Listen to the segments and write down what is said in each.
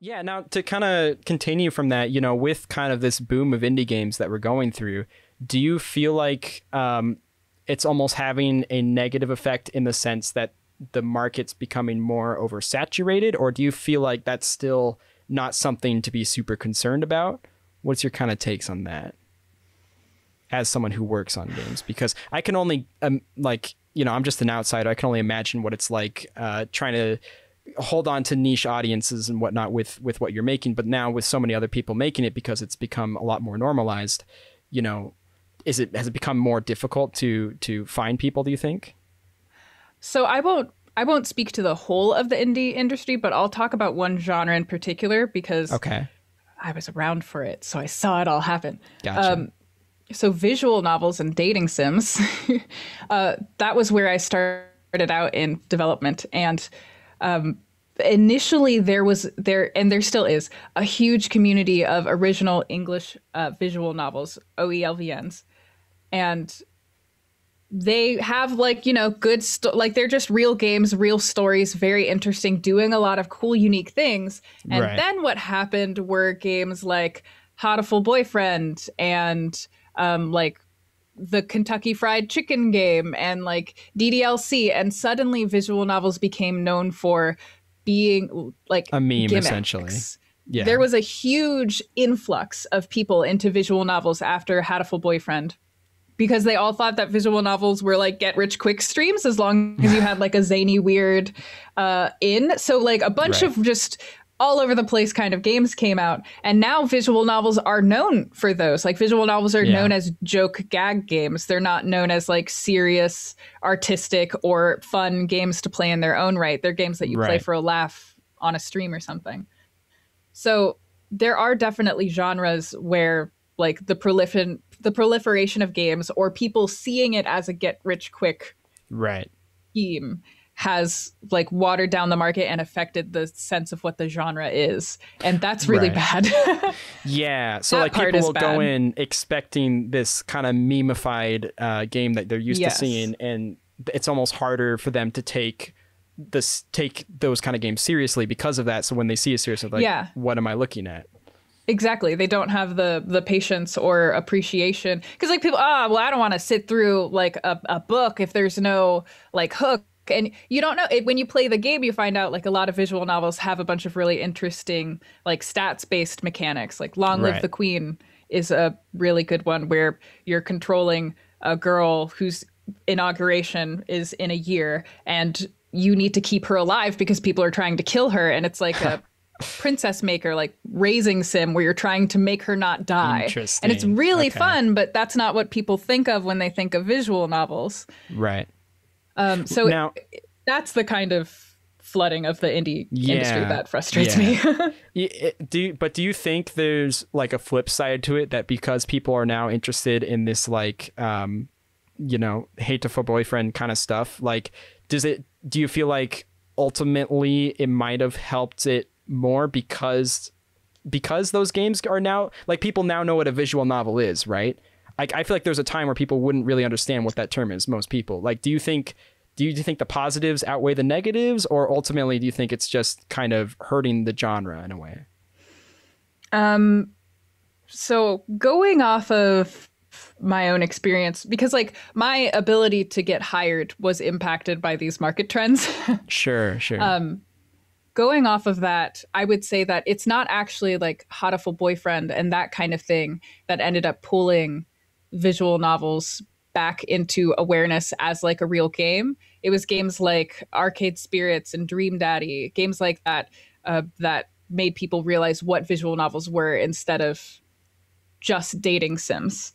Yeah, now to kind of continue from that, with kind of this boom of indie games that we're going through, do you feel like it's almost having a negative effect in the sense that the market's becoming more oversaturated, or do you feel like that's still not something to be super concerned about? What's your kind of takes on that as someone who works on games? Because I can only, I'm just an outsider. I can only imagine what it's like trying to hold on to niche audiences and whatnot with what you're making. But now with so many other people making it, because it's become a lot more normalized, has it become more difficult to find people, do you think? So I won't speak to the whole of the indie industry, but I'll talk about one genre in particular because I was around for it. So I saw it all happen. Gotcha. So visual novels and dating sims, that was where I started out in development. And initially there and there still is a huge community of original English visual novels, OELVNs. And they have good they're just real games, real stories, very interesting, doing a lot of cool, unique things. And then what happened were games like Hatoful Boyfriend and the Kentucky Fried Chicken game and DDLC. And suddenly visual novels became known for being a meme, gimmicks. Essentially. Yeah. There was a huge influx of people into visual novels after Hatoful Boyfriend, because they all thought that visual novels were get rich quick streams as long as you had a zany weird in. So a bunch of just all over the place kind of games came out. And now visual novels are known for those. Visual novels are known as joke gag games. They're not known as serious, artistic or fun games to play in their own right. They're games that you play for a laugh on a stream or something. So there are definitely genres where the proliferation of games or people seeing it as a get rich quick scheme has watered down the market and affected the sense of what the genre is. And that's really bad. Yeah. So people will go in expecting this kind of memeified game that they're used to seeing. And it's almost harder for them to take those kind of games seriously because of that. So when they see a series of what am I looking at? Exactly. They don't have the patience or appreciation because people, I don't want to sit through a book if there's no hook. And you don't know when you play the game, you find out a lot of visual novels have a bunch of really interesting stats based mechanics. Long Live the Queen is a really good one where you're controlling a girl whose inauguration is in a year and you need to keep her alive because people are trying to kill her. And it's a princess maker raising sim where you're trying to make her not die. And it's really fun, but that's not what people think of when they think of visual novels. Right. So now, that's the kind of flooding of the indie industry that frustrates me. Do you think there's a flip side to it, that because people are now interested in this Hatoful Boyfriend kind of stuff, do you feel like ultimately it might have helped it more because those games are now people now know what a visual novel is, right? I feel like there's a time where people wouldn't really understand what that term is, most people. Do you think the positives outweigh the negatives, or ultimately do you think it's just kind of hurting the genre in a way? So going off of my own experience, because my ability to get hired was impacted by these market trends. Sure. Going off of that, I would say that it's not actually Hatoful Boyfriend and that kind of thing that ended up pulling visual novels back into awareness as a real game. It was games like Arcade Spirits and Dream Daddy, games like that that made people realize what visual novels were instead of just dating sims.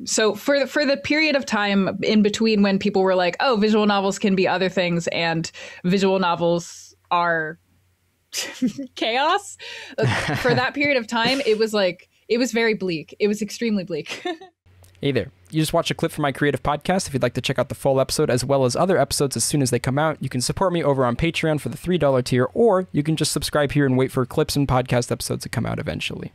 So for the period of time in between when people were visual novels can be other things and visual novels are chaos, for that period of time, it was very bleak. It was extremely bleak. Hey there. You just watched a clip from my creative podcast. If you'd like to check out the full episode as well as other episodes as soon as they come out, you can support me over on Patreon for the $3 tier, or you can just subscribe here and wait for clips and podcast episodes to come out eventually.